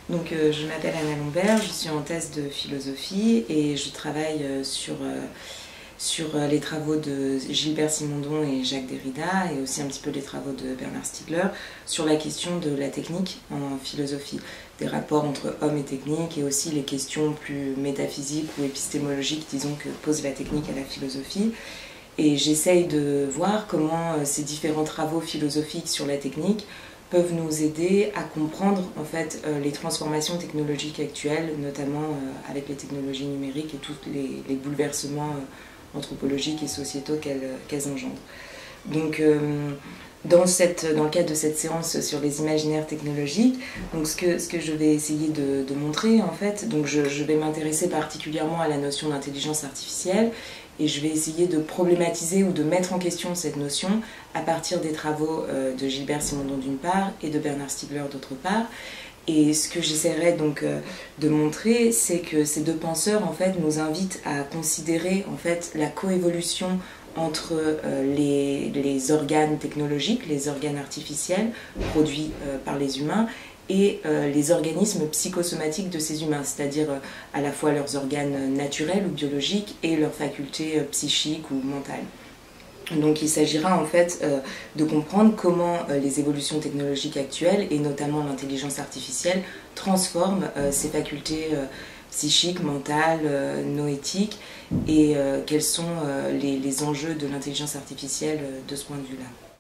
Donc, je m'appelle Anna Lombert, je suis en thèse de philosophie et je travaille sur les travaux de Gilbert Simondon et Jacques Derrida et aussi un petit peu les travaux de Bernard Stiegler sur la question de la technique en philosophie, des rapports entre homme et technique et aussi les questions plus métaphysiques ou épistémologiques, disons, que pose la technique à la philosophie. Et j'essaye de voir comment ces différents travaux philosophiques sur la technique peuvent nous aider à comprendre en fait les transformations technologiques actuelles, notamment avec les technologies numériques et tous les bouleversements anthropologiques et sociétaux qu'elles engendrent. Donc dans le cadre de cette séance sur les imaginaires technologiques, donc ce que je vais essayer de montrer en fait, donc je vais m'intéresser particulièrement à la notion d'intelligence artificielle et je vais essayer de problématiser ou de mettre en question cette notion à partir des travaux de Gilbert Simondon d'une part et de Bernard Stiegler d'autre part. Et ce que j'essaierai donc de montrer, c'est que ces deux penseurs en fait nous invitent à considérer en fait la coévolution entre les organes technologiques, les organes artificiels produits par les humains et les organismes psychosomatiques de ces humains, c'est-à-dire à la fois leurs organes naturels ou biologiques et leurs facultés psychiques ou mentales. Donc il s'agira en fait de comprendre comment les évolutions technologiques actuelles, et notamment l'intelligence artificielle, transforment ces facultés psychiques, mentales, noétiques, et quels sont les enjeux de l'intelligence artificielle de ce point de vue-là.